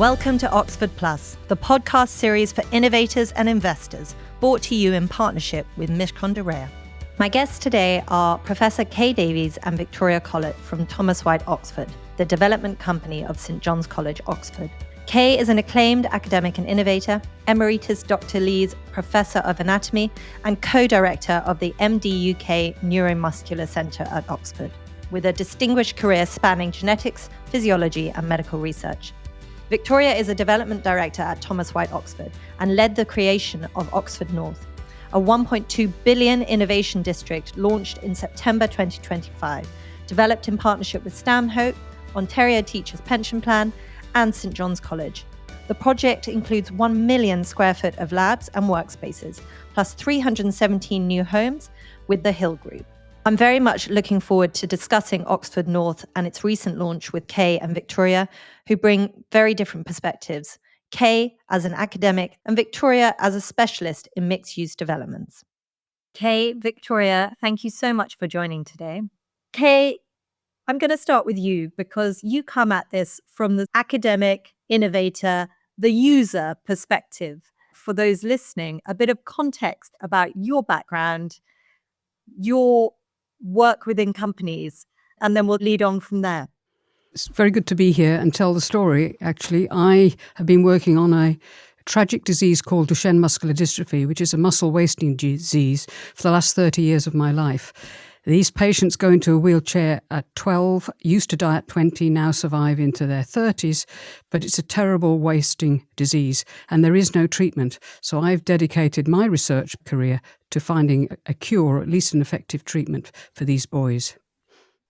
Welcome to Oxford Plus, the podcast series for innovators and investors, brought to you in partnership with Mishcon de Reya. My guests today are Professor Kay Davies and Victoria Collett from Thomas White Oxford, the development company of St John's College, Oxford. Kay is an acclaimed academic and innovator, Emeritus Dr. Lees Professor of Anatomy and co-director of the MD UK Neuromuscular Centre at Oxford, with a distinguished career spanning genetics, physiology and medical research. Victoria is a development director at Thomas White Oxford and led the creation of Oxford North, a 1.2 billion innovation district launched in September 2025, developed in partnership with Stanhope, Ontario Teachers Pension Plan and St John's College. The project includes 1 million square foot of labs and workspaces, plus 317 new homes with the Hill Group. I'm very much looking forward to discussing Oxford North and its recent launch with Kay and Victoria, who bring very different perspectives. Kay as an academic and Victoria as a specialist in mixed-use developments. Kay, Victoria, thank you so much for joining today. Kay, I'm going to start with you because you come at this from the academic, innovator, the user perspective. For those listening, a bit of context about your background, your work within companies, and then we'll lead on from there. It's very good to be here and tell the story. Actually, I have been working on a tragic disease called Duchenne Muscular Dystrophy, which is a muscle wasting disease, for the last 30 years of my life. These patients go into a wheelchair at 12, used to die at 20, now survive into their 30s, but it's a terrible wasting disease and there is no treatment. So I've dedicated my research career to finding a cure, or at least an effective treatment for these boys.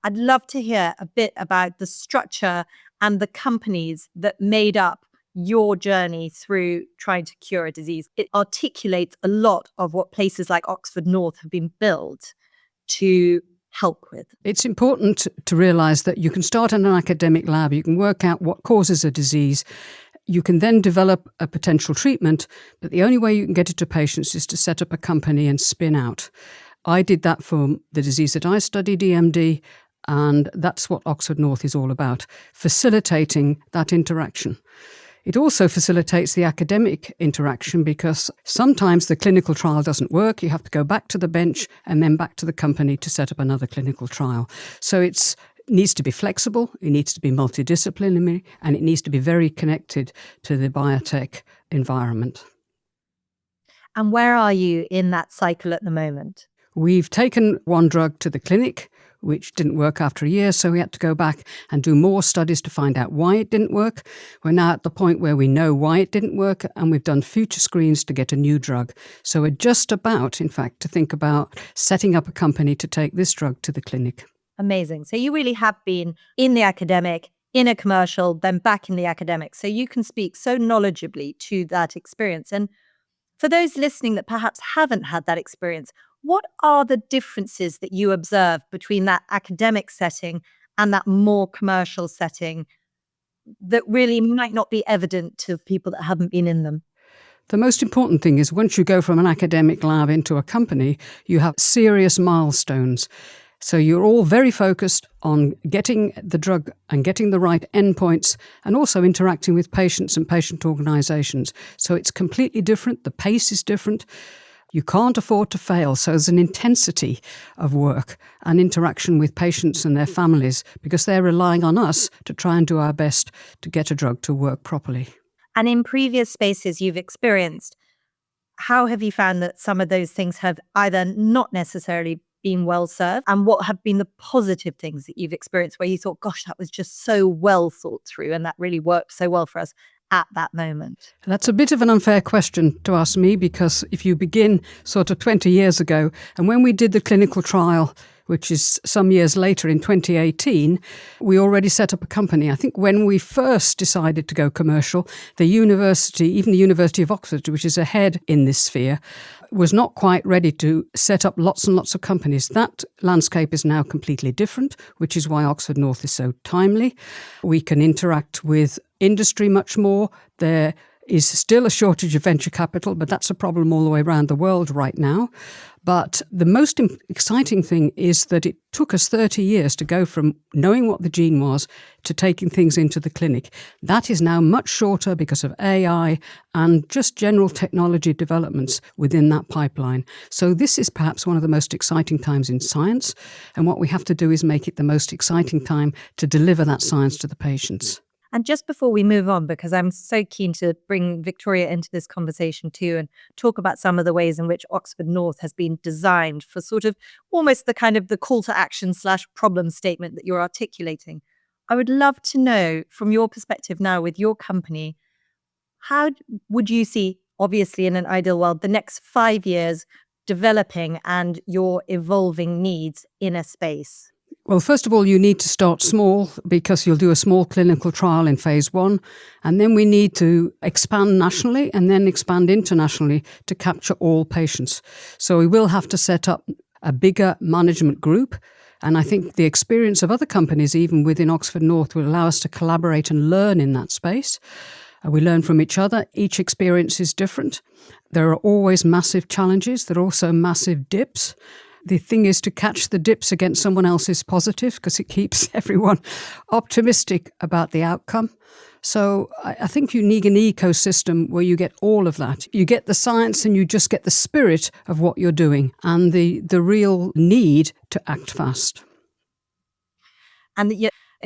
I'd love to hear a bit about the structure and the companies that made up your journey through trying to cure a disease. It articulates a lot of what places like Oxford North have been built to help with. It's important to realise that you can start in an academic lab, you can work out what causes a disease, you can then develop a potential treatment, but the only way you can get it to patients is to set up a company and spin out. I did that for the disease that I studied, EMD, and that's what Oxford North is all about, facilitating that interaction. It also facilitates the academic interaction because sometimes the clinical trial doesn't work. You have to go back to the bench and then back to the company to set up another clinical trial. So it needs to be flexible, it needs to be multidisciplinary, and it needs to be very connected to the biotech environment. And where are you in that cycle at the moment? We've taken one drug to the clinic, which didn't work after a year, so we had to go back and do more studies to find out why it didn't work. We're now at the point where we know why it didn't work, and we've done future screens to get a new drug. So we're just about, in fact, to think about setting up a company to take this drug to the clinic. Amazing. So you really have been in the academic, in a commercial, then back in the academic. So you can speak so knowledgeably to that experience. And for those listening that perhaps haven't had that experience, what are the differences that you observe between that academic setting and that more commercial setting that really might not be evident to people that haven't been in them? The most important thing is once you go from an academic lab into a company, you have serious milestones. So you're all very focused on getting the drug and getting the right endpoints and also interacting with patients and patient organisations. So it's completely different. The pace is different. You can't afford to fail. So there's an intensity of work and interaction with patients and their families because they're relying on us to try and do our best to get a drug to work properly. And in previous spaces you've experienced, how have you found that some of those things have either not necessarily been well served, and what have been the positive things that you've experienced where you thought, gosh, that was just so well thought through and that really worked so well for us at that moment? That's a bit of an unfair question to ask me because if you begin sort of 20 years ago, and when we did the clinical trial, which is some years later in 2018, we already set up a company. I think when we first decided to go commercial, the university, even the University of Oxford, which is ahead in this sphere, was not quite ready to set up lots and lots of companies. That landscape is now completely different, which is why Oxford North is so timely. We can interact with industry much more. There is still a shortage of venture capital, but that's a problem all the way around the world right now. But the most exciting thing is that it took us 30 years to go from knowing what the gene was to taking things into the clinic. That is now much shorter because of AI and just general technology developments within that pipeline. So this is perhaps one of the most exciting times in science. And what we have to do is make it the most exciting time to deliver that science to the patients. And just before we move on, because I'm so keen to bring Victoria into this conversation too and talk about some of the ways in which Oxford North has been designed for sort of almost the kind of the call to action / problem statement that you're articulating. I would love to know from your perspective now with your company, how would you see, obviously in an ideal world, the next 5 years developing and your evolving needs in a space? Well, first of all, you need to start small because you'll do a small clinical trial in phase 1. And then we need to expand nationally and then expand internationally to capture all patients. So we will have to set up a bigger management group. And I think the experience of other companies, even within Oxford North, will allow us to collaborate and learn in that space. We learn from each other. Each experience is different. There are always massive challenges. There are also massive dips. The thing is to catch the dips against someone else's positive because it keeps everyone optimistic about the outcome. So I think you need an ecosystem where you get all of that. You get the science and you just get the spirit of what you're doing and the real need to act fast. And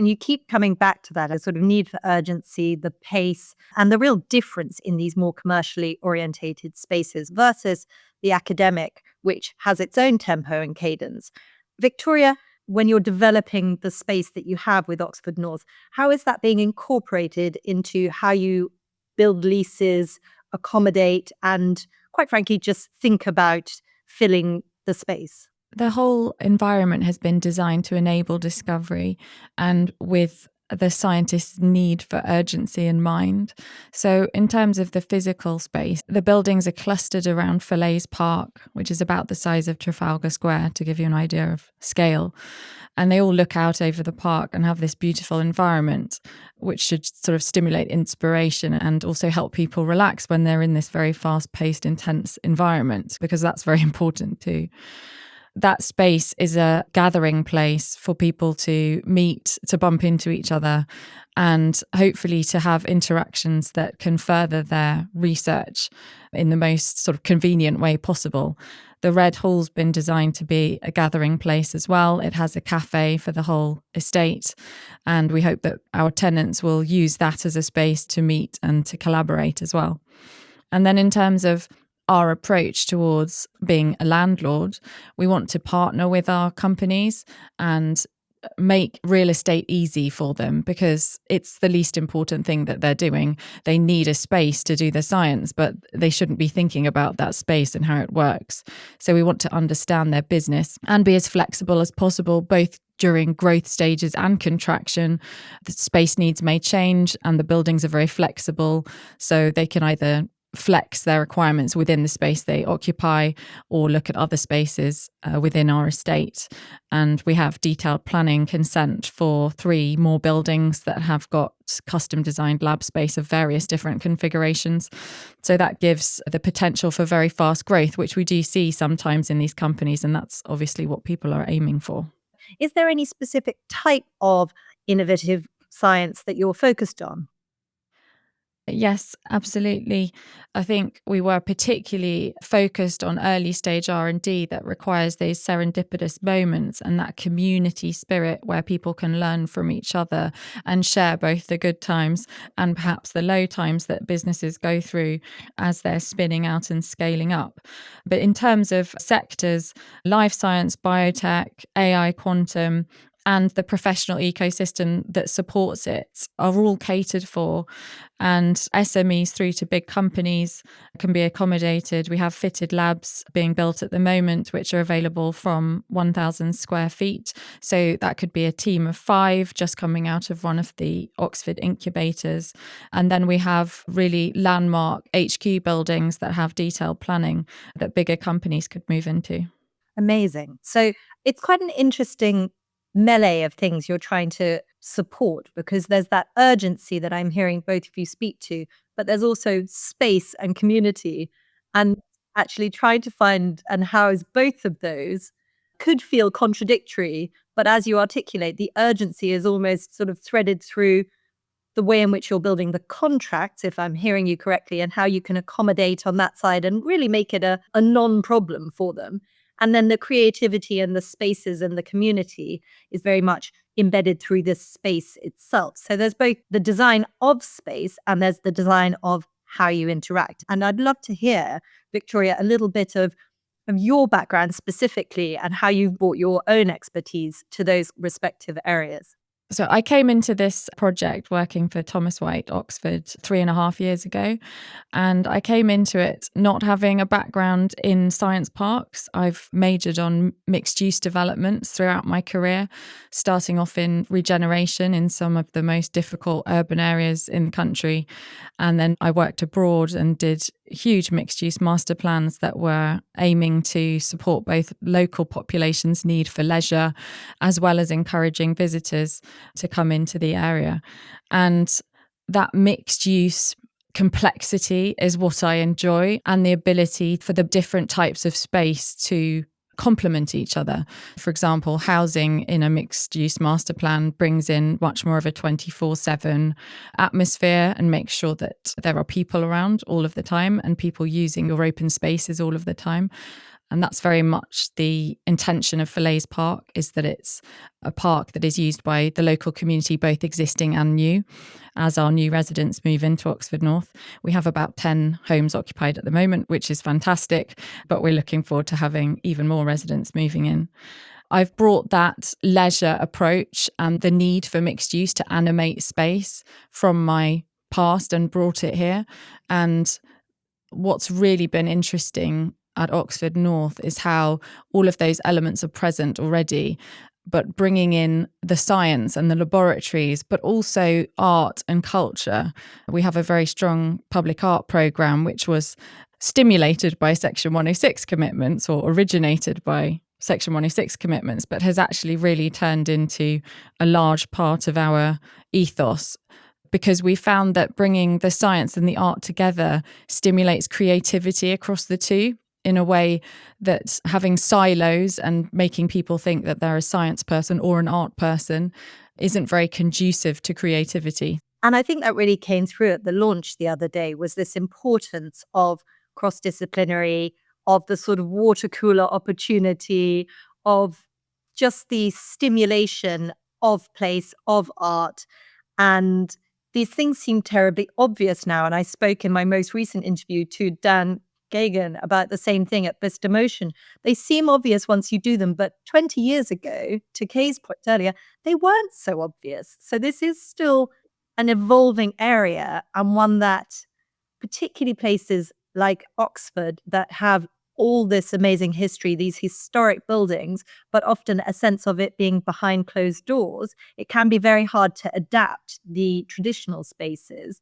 you keep coming back to that, a sort of need for urgency, the pace, and the real difference in these more commercially orientated spaces versus the academic, which has its own tempo and cadence. Victoria, when you're developing the space that you have with Oxford North, how is that being incorporated into how you build leases, accommodate, and quite frankly, just think about filling the space? The whole environment has been designed to enable discovery and with the scientists' need for urgency in mind. So in terms of the physical space, the buildings are clustered around Falaise Park, which is about the size of Trafalgar Square, to give you an idea of scale. And they all look out over the park and have this beautiful environment, which should sort of stimulate inspiration and also help people relax when they're in this very fast-paced, intense environment, because that's very important too. That space is a gathering place for people to meet, to bump into each other, and hopefully to have interactions that can further their research in the most sort of convenient way possible. The Red Hall's been designed to be a gathering place as well. It has a cafe for the whole estate, and we hope that our tenants will use that as a space to meet and to collaborate as well. And then in terms of our approach towards being a landlord, we want to partner with our companies and make real estate easy for them because it's the least important thing that they're doing. They need a space to do the science, but they shouldn't be thinking about that space and how it works. So we want to understand their business and be as flexible as possible, both during growth stages and contraction. The space needs may change and the buildings are very flexible, so they can either flex their requirements within the space they occupy or look at other spaces within our estate. And we have detailed planning consent for 3 more buildings that have got custom designed lab space of various different configurations. So that gives the potential for very fast growth, which we do see sometimes in these companies, and that's obviously what people are aiming for. Is there any specific type of innovative science that you're focused on? Yes, absolutely. I think we were particularly focused on early stage R&D that requires those serendipitous moments and that community spirit where people can learn from each other and share both the good times and perhaps the low times that businesses go through as they're spinning out and scaling up. But in terms of sectors, life science, biotech, AI, quantum, and the professional ecosystem that supports it are all catered for. And SMEs through to big companies can be accommodated. We have fitted labs being built at the moment, which are available from 1,000 square feet. So that could be a team of 5 just coming out of one of the Oxford incubators. And then we have really landmark HQ buildings that have detailed planning that bigger companies could move into. Amazing. So it's quite an interesting melee of things you're trying to support because there's that urgency that I'm hearing both of you speak to, but there's also space and community. And actually trying to find and house both of those could feel contradictory, but as you articulate, the urgency is almost sort of threaded through the way in which you're building the contracts, if I'm hearing you correctly, and how you can accommodate on that side and really make it a non-problem for them. And then the creativity and the spaces and the community is very much embedded through this space itself. So there's both the design of space and there's the design of how you interact. And I'd love to hear, Victoria, a little bit of your background specifically and how you've brought your own expertise to those respective areas. So I came into this project working for Thomas White, Oxford, 3.5 years ago. And I came into it not having a background in science parks. I've majored on mixed use developments throughout my career, starting off in regeneration in some of the most difficult urban areas in the country. And then I worked abroad and did huge mixed use master plans that were aiming to support both local populations' need for leisure as well as encouraging visitors to come into the area. And that mixed use complexity is what I enjoy, and the ability for the different types of space to complement each other. For example, housing in a mixed use master plan brings in much more of a 24/7 atmosphere and makes sure that there are people around all of the time and people using your open spaces all of the time. And that's very much the intention of Falaise Park, is that it's a park that is used by the local community, both existing and new. As our new residents move into Oxford North, we have about 10 homes occupied at the moment, which is fantastic, but we're looking forward to having even more residents moving in. I've brought that leisure approach and the need for mixed use to animate space from my past and brought it here. And what's really been interesting at Oxford North is how all of those elements are present already, but bringing in the science and the laboratories, but also art and culture. We have a very strong public art programme, which was stimulated by Section 106 commitments or originated by Section 106 commitments, but has actually really turned into a large part of our ethos, because we found that bringing the science and the art together stimulates creativity across the two in a way that having silos and making people think that they're a science person or an art person isn't very conducive to creativity. And I think that really came through at the launch the other day, was this importance of cross-disciplinary, of the sort of water cooler opportunity, of just the stimulation of place, of art. And these things seem terribly obvious now. And I spoke in my most recent interview to Dan Gagan about the same thing at Bista Motion. They seem obvious once you do them, but 20 years ago, to Kay's point earlier, they weren't so obvious. So this is still an evolving area, and one that particularly places like Oxford that have all this amazing history, these historic buildings, but often a sense of it being behind closed doors, it can be very hard to adapt the traditional spaces.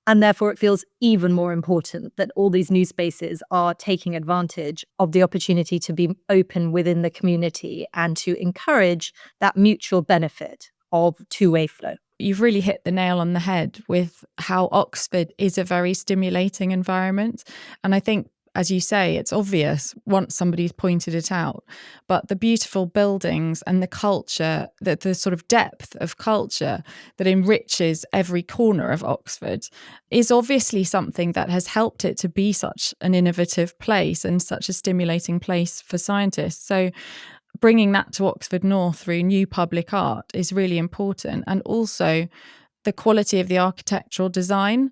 And therefore, it feels even more important that all these new spaces are taking advantage of the opportunity to be open within the community and to encourage that mutual benefit of two-way flow. You've really hit the nail on the head with how Oxford is a very stimulating environment. And I think, as you say, it's obvious once somebody's pointed it out, but the beautiful buildings and the culture, the sort of depth of culture that enriches every corner of Oxford is obviously something that has helped it to be such an innovative place and such a stimulating place for scientists. So bringing that to Oxford North through new public art is really important. And also the quality of the architectural design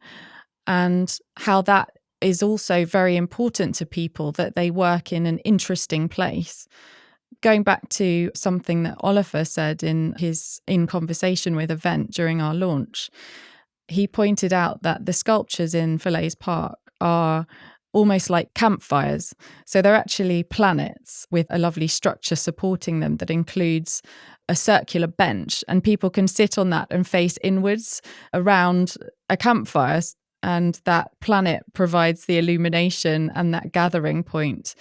and how that is also very important to people, that they work in an interesting place. Going back to something that Oliver said in conversation with Event during our launch, he pointed out that the sculptures in Falaise Park are almost like campfires. So they're actually planets with a lovely structure supporting them that includes a circular bench, and people can sit on that and face inwards around a campfire. And that planet provides the illumination and that gathering point.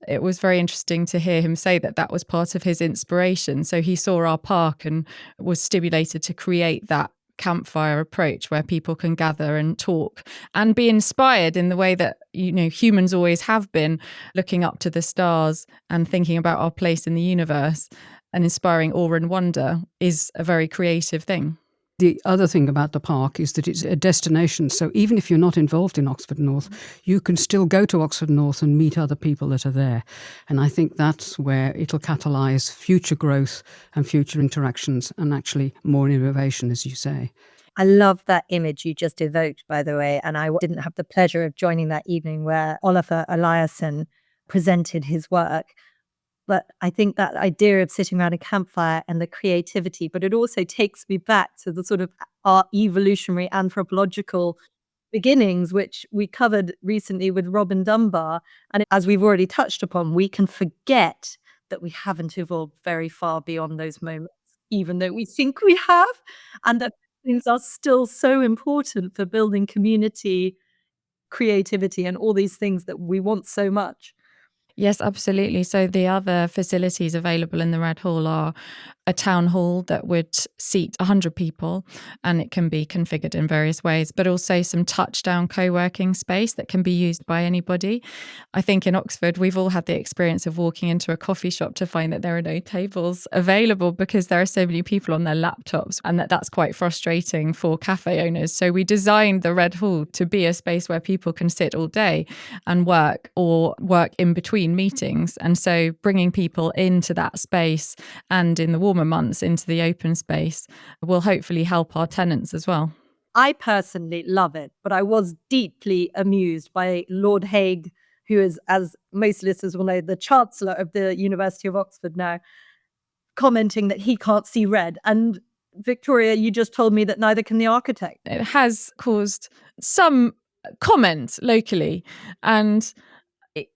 It was very interesting to hear him say that that was part of his inspiration. So he saw our park and was stimulated to create that campfire approach where people can gather and talk and be inspired in the way that, humans always have been, looking up to the stars and thinking about our place in the universe and inspiring awe and wonder is a very creative thing. The other thing about the park is that it's a destination. So even if you're not involved in Oxford North, you can still go to Oxford North and meet other people that are there. And I think that's where it'll catalyse future growth and future interactions and actually more innovation, as you say. I love that image you just evoked, by the way. And I didn't have the pleasure of joining that evening where Oliver Eliasson presented his work. But I think that idea of sitting around a campfire and the creativity, but it also takes me back to the sort of our evolutionary anthropological beginnings, which we covered recently with Robin Dunbar. And as we've already touched upon, we can forget that we haven't evolved very far beyond those moments, even though we think we have, and that things are still so important for building community, creativity, and all these things that we want so much. Yes, absolutely. So the other facilities available in the Red Hall are a town hall that would seat 100 people, and it can be configured in various ways, but also some touchdown co-working space that can be used by anybody. I think in Oxford, we've all had the experience of walking into a coffee shop to find that there are no tables available because there are so many people on their laptops, and that's quite frustrating for cafe owners. So we designed the Red Hall to be a space where people can sit all day and work or work in between meetings. And so bringing people into that space and in the warmer months into the open space will hopefully help our tenants as well. I personally love it, but I was deeply amused by Lord Hague, who is, as most listeners will know, the Chancellor of the University of Oxford now, commenting that he can't see red. And Victoria, you just told me that neither can the architect. It has caused some comment locally, and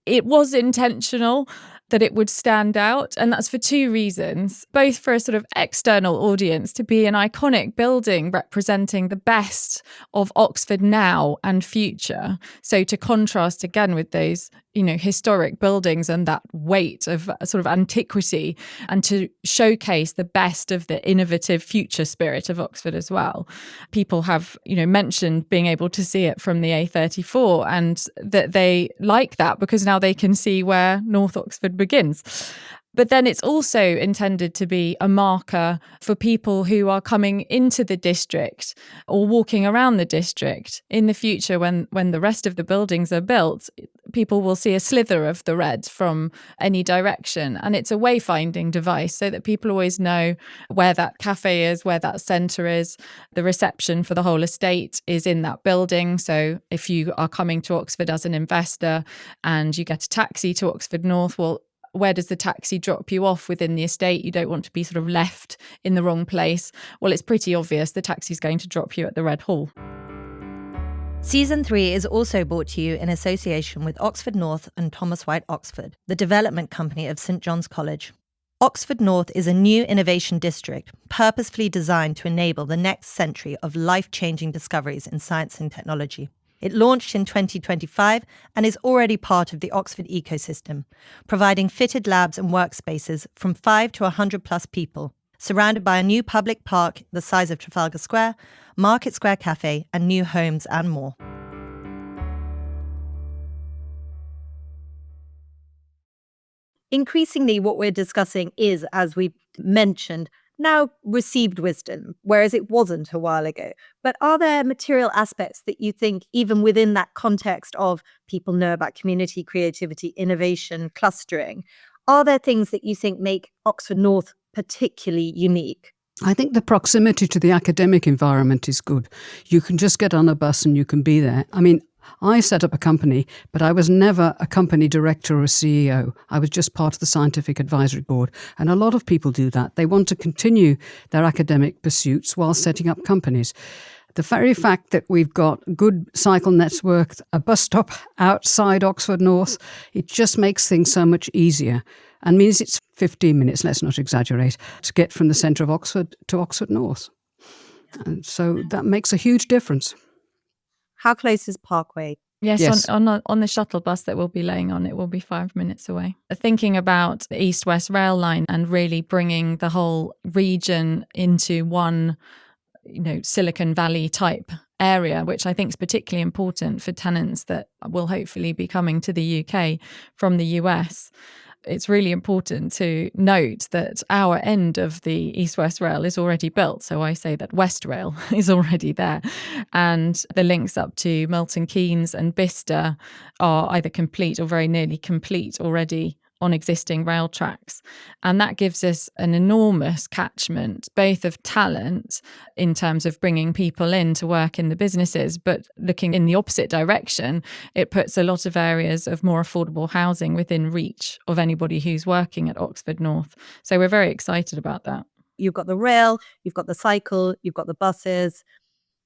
it was intentional that it would stand out. And that's for two reasons, both for a sort of external audience to be an iconic building representing the best of Oxford now and future. So to contrast again with those, historic buildings and that weight of sort of antiquity, and to showcase the best of the innovative future spirit of Oxford as well. People have, mentioned being able to see it from the A34 and that they like that because now they can see where North Oxford begins. But then it's also intended to be a marker for people who are coming into the district or walking around the district in the future when the rest of the buildings are built. People will see a slither of the red from any direction. And it's a wayfinding device so that people always know where that cafe is, where that centre is. The reception for the whole estate is in that building. So if you are coming to Oxford as an investor and you get a taxi to Oxford North, well, where does the taxi drop you off within the estate? You don't want to be sort of left in the wrong place. Well, it's pretty obvious the taxi's going to drop you at the Red Hall. Season 3 is also brought to you in association with Oxford North and Thomas White Oxford, the development company of St John's College. Oxford North is a new innovation district purposefully designed to enable the next century of life-changing discoveries in science and technology. It launched in 2025 and is already part of the Oxford ecosystem, providing fitted labs and workspaces from 5 to 100 plus people, surrounded by a new public park the size of Trafalgar Square, Market Square Cafe, and new homes and more. Increasingly, what we're discussing is, as we mentioned, now received wisdom, whereas it wasn't a while ago. But are there material aspects that you think, even within that context of people know about community, creativity, innovation, clustering, are there things that you think make Oxford North particularly unique? I think the proximity to the academic environment is good. You can just get on a bus and you can be there. I mean, I set up a company, but I was never a company director or a CEO. I was just part of the scientific advisory board. And a lot of people do that. They want to continue their academic pursuits while setting up companies. The very fact that we've got good cycle network, a bus stop outside Oxford North, it just makes things so much easier and means it's 15 minutes, let's not exaggerate, to get from the centre of Oxford to Oxford North. And so that makes a huge difference. How close is Parkway? Yes. On the shuttle bus that we'll be laying on, it will be 5 minutes away. Thinking about the East-West rail line and really bringing the whole region into one Silicon Valley type area, which I think is particularly important for tenants that will hopefully be coming to the UK from the US. It's really important to note that our end of the East-West Rail is already built. So I say that West Rail is already there. And the links up to Milton Keynes and Bicester are either complete or very nearly complete already on existing rail tracks. And that gives us an enormous catchment, both of talent in terms of bringing people in to work in the businesses, but looking in the opposite direction, it puts a lot of areas of more affordable housing within reach of anybody who's working at Oxford North. So we're very excited about that. You've got the rail, you've got the cycle, you've got the buses.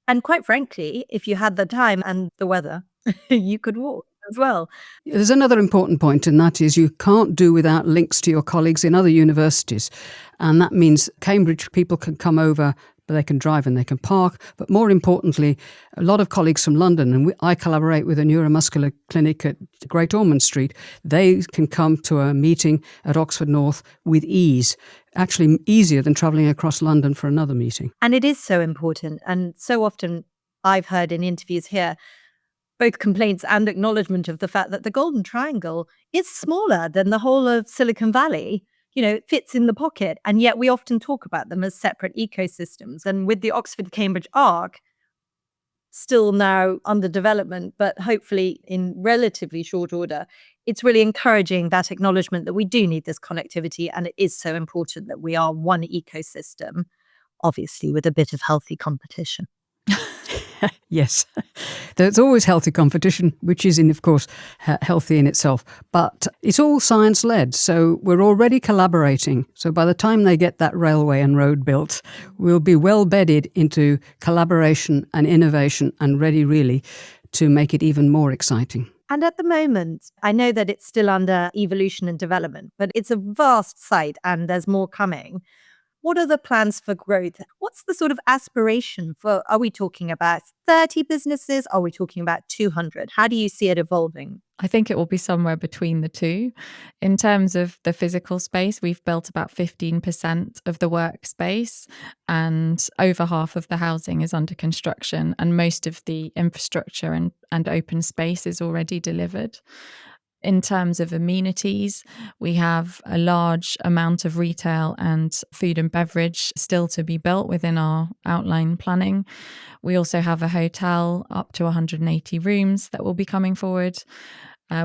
And quite frankly, if you had the time and the weather, you could walk as well. There's another important point, and that is you can't do without links to your colleagues in other universities. And that means Cambridge people can come over, but they can drive and they can park. But more importantly, a lot of colleagues from London, and I collaborate with a neuromuscular clinic at Great Ormond Street, they can come to a meeting at Oxford North with ease, actually easier than travelling across London for another meeting. And it is so important. And so often I've heard in interviews here, both complaints and acknowledgement of the fact that the Golden Triangle is smaller than the whole of Silicon Valley. It fits in the pocket. And yet we often talk about them as separate ecosystems. And with the Oxford-Cambridge arc, still now under development, but hopefully in relatively short order, it's really encouraging that acknowledgement that we do need this connectivity. And it is so important that we are one ecosystem, obviously with a bit of healthy competition. Yes, there's always healthy competition, which is, of course, healthy in itself. But it's all science-led, so we're already collaborating. So by the time they get that railway and road built, we'll be well bedded into collaboration and innovation and ready, really, to make it even more exciting. And at the moment, I know that it's still under evolution and development, but it's a vast site and there's more coming. What are the plans for growth? What's the sort of aspiration for, are we talking about 30 businesses? Are we talking about 200? How do you see it evolving? I think it will be somewhere between the two. In terms of the physical space, we've built about 15% of the workspace and over half of the housing is under construction and most of the infrastructure and open space is already delivered. In terms of amenities, we have a large amount of retail and food and beverage still to be built within our outline planning. We also have a hotel up to 180 rooms that will be coming forward.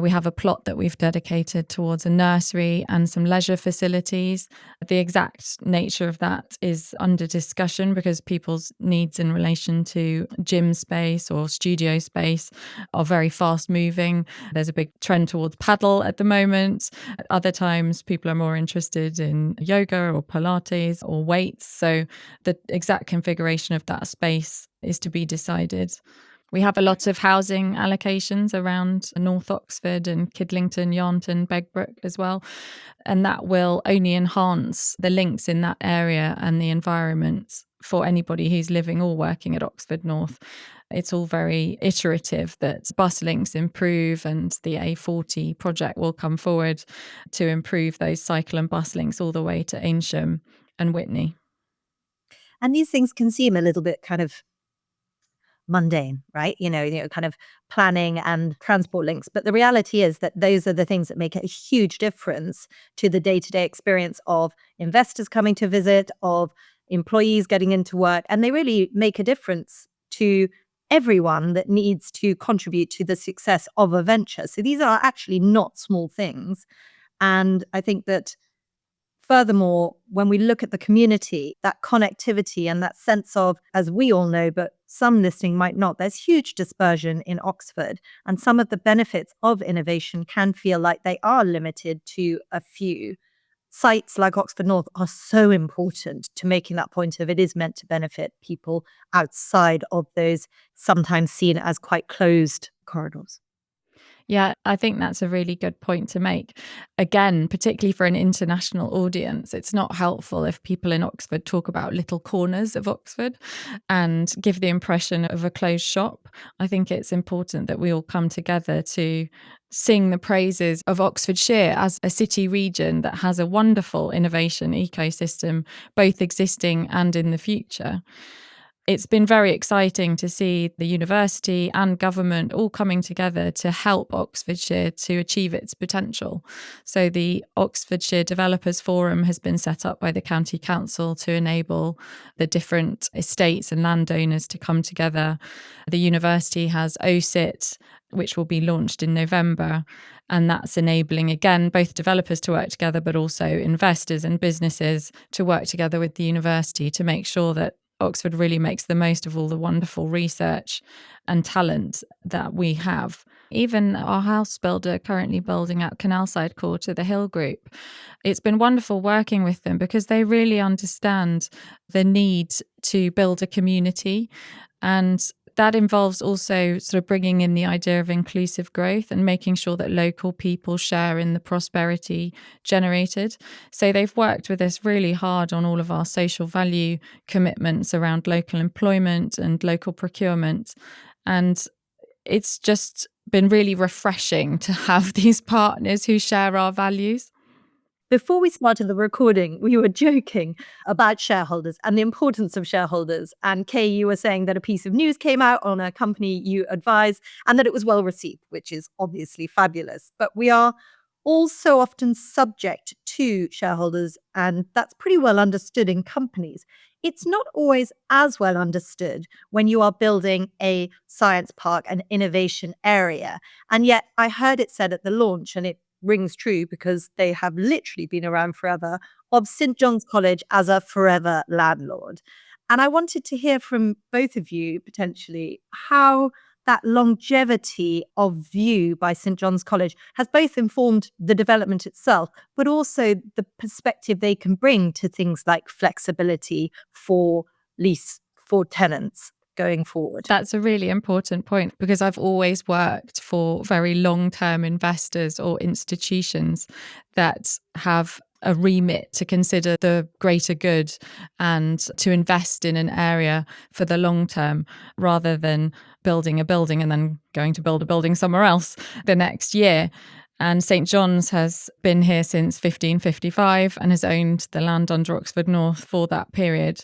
We have a plot that we've dedicated towards a nursery and some leisure facilities. The exact nature of that is under discussion because people's needs in relation to gym space or studio space are very fast moving. There's a big trend towards paddle at the moment. At other times, people are more interested in yoga or Pilates or weights. So the exact configuration of that space is to be decided. We have a lot of housing allocations around North Oxford and Kidlington, Yarnton, Begbrook as well. And that will only enhance the links in that area and the environment for anybody who's living or working at Oxford North. It's all very iterative that bus links improve and the A40 project will come forward to improve those cycle and bus links all the way to Aynsham and Witney. And these things can seem a little bit kind of mundane, right? Kind of planning and transport links. But the reality is that those are the things that make a huge difference to the day-to-day experience of investors coming to visit, of employees getting into work. And they really make a difference to everyone that needs to contribute to the success of a venture. So these are actually not small things. And I think that furthermore, when we look at the community, that connectivity and that sense of, as we all know, but some listening might not, there's huge dispersion in Oxford. And some of the benefits of innovation can feel like they are limited to a few. Sites like Oxford North are so important to making that point of it is meant to benefit people outside of those sometimes seen as quite closed corridors. Yeah, I think that's a really good point to make. Again, particularly for an international audience, it's not helpful if people in Oxford talk about little corners of Oxford and give the impression of a closed shop. I think it's important that we all come together to sing the praises of Oxfordshire as a city region that has a wonderful innovation ecosystem, both existing and in the future. it's been very exciting to see the university and government all coming together to help Oxfordshire to achieve its potential. So the Oxfordshire Developers Forum has been set up by the County Council to enable the different estates and landowners to come together. The university has OSIT, which will be launched in November. And that's enabling, again, both developers to work together, but also investors and businesses to work together with the university to make sure that Oxford really makes the most of all the wonderful research and talent that we have. Even our house builder currently building out Canalside Quarter, the Hill Group, it's been wonderful working with them because they really understand the need to build a community, and that involves also sort of bringing in the idea of inclusive growth and making sure that local people share in the prosperity generated. So they've worked with us really hard on all of our social value commitments around local employment and local procurement. And it's just been really refreshing to have these partners who share our values. Before we started the recording, we were joking about shareholders and the importance of shareholders. And Kay, you were saying that a piece of news came out on a company you advise and that it was well received, which is obviously fabulous. But we are also often subject to shareholders, and that's pretty well understood in companies. It's not always as well understood when you are building a science park, an innovation area. And yet I heard it said at the launch, and it rings true because they have literally been around forever, of St. John's College as a forever landlord. And I wanted to hear from both of you potentially how that longevity of view by St. John's College has both informed the development itself, but also the perspective they can bring to things like flexibility for lease for tenants going forward. That's a really important point because I've always worked for very long-term investors or institutions that have a remit to consider the greater good and to invest in an area for the long term rather than building a building and then going to build a building somewhere else the next year. And St. John's has been here since 1555 and has owned the land under Oxford North for that period.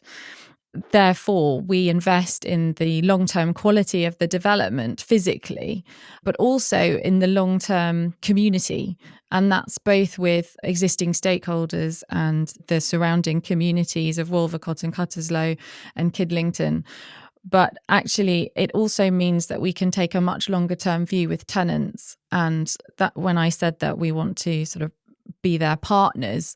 Therefore, we invest in the long-term quality of the development physically, but also in the long-term community. And that's both with existing stakeholders and the surrounding communities of Wolvercott and Cutterslow and Kidlington. But actually, it also means that we can take a much longer term view with tenants. And that when I said that we want to sort of be their partners,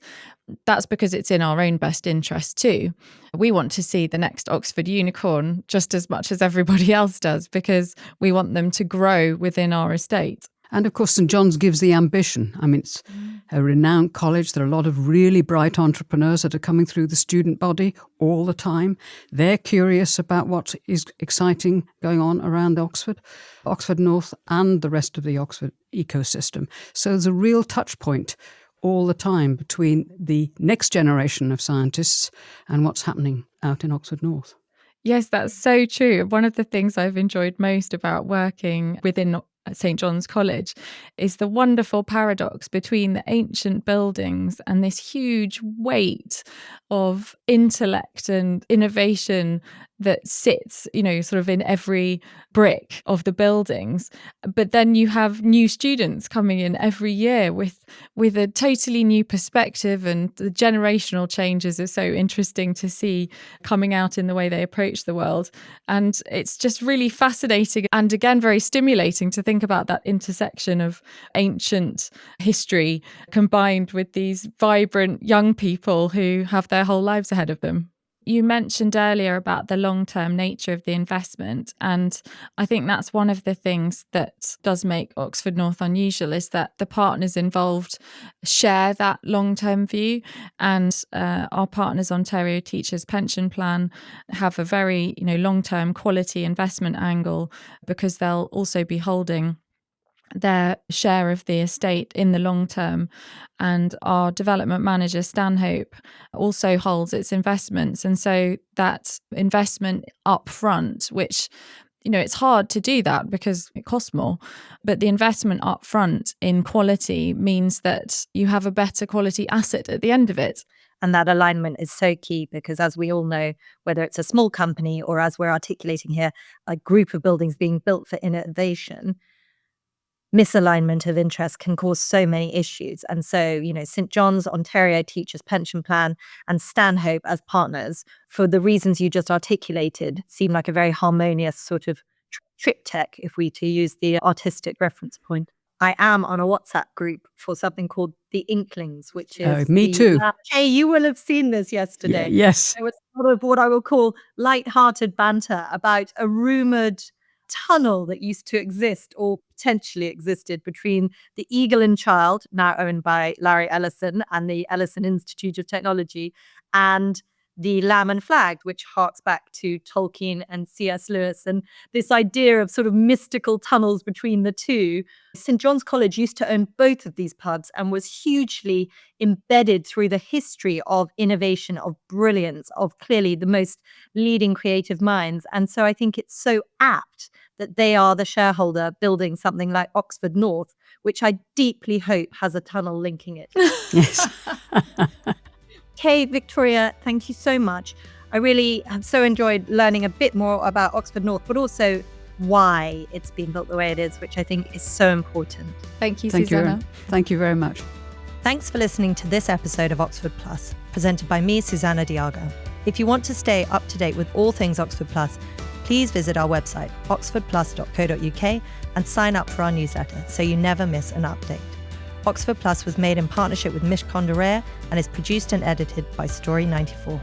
that's because it's in our own best interest too. We want to see the next Oxford unicorn just as much as everybody else does because we want them to grow within our estate. And of course, St. John's gives the ambition. I mean, it's a renowned college. There are a lot of really bright entrepreneurs that are coming through the student body all the time. They're curious about what is exciting going on around Oxford North and the rest of the Oxford ecosystem. So there's a real touch point all the time between the next generation of scientists and what's happening out in Oxford North. Yes, that's so true. One of the things I've enjoyed most about working within St. John's College is the wonderful paradox between the ancient buildings and this huge weight of intellect and innovation that sits, sort of in every brick of the buildings. But then you have new students coming in every year with a totally new perspective, and the generational changes are so interesting to see coming out in the way they approach the world. And it's just really fascinating and again, very stimulating to think about that intersection of ancient history combined with these vibrant young people who have their whole lives ahead of them. You mentioned earlier about the long-term nature of the investment, and I think that's one of the things that does make Oxford North unusual is that the partners involved share that long-term view, and our partners Ontario Teachers Pension Plan have a very long-term quality investment angle because they'll also be holding their share of the estate in the long term. And our development manager, Stanhope, also holds its investments. And so that investment up front, which, it's hard to do that because it costs more, but the investment up front in quality means that you have a better quality asset at the end of it. And that alignment is so key because, as we all know, whether it's a small company or, as we're articulating here, a group of buildings being built for innovation, misalignment of interest can cause so many issues. And so, St. John's, Ontario Teachers Pension Plan and Stanhope as partners, for the reasons you just articulated, seem like a very harmonious sort of triptych, if we to use the artistic reference point. I am on a WhatsApp group for something called the Inklings, which is me too. Hey, you will have seen this yesterday. Yes. There was sort of what I will call light-hearted banter about a rumoured tunnel that used to exist or potentially existed between the Eagle and Child, now owned by Larry Ellison and the Ellison Institute of Technology, and the Lamb and Flag, which harks back to Tolkien and C.S. Lewis, and this idea of sort of mystical tunnels between the two. St. John's College used to own both of these pubs and was hugely embedded through the history of innovation, of brilliance, of clearly the most leading creative minds. And so I think it's so apt that they are the shareholder building something like Oxford North, which I deeply hope has a tunnel linking it. Yes. Kay, Victoria, thank you so much. I really have so enjoyed learning a bit more about Oxford North, but also why it's been built the way it is, which I think is so important. Thank you, Susanna. Thank you very much. Thanks for listening to this episode of Oxford Plus, presented by me, Susanna Diago. If you want to stay up to date with all things Oxford Plus, please visit our website, oxfordplus.co.uk, and sign up for our newsletter so you never miss an update. Oxford Plus was made in partnership with Mishcon de Rare and is produced and edited by Story 94.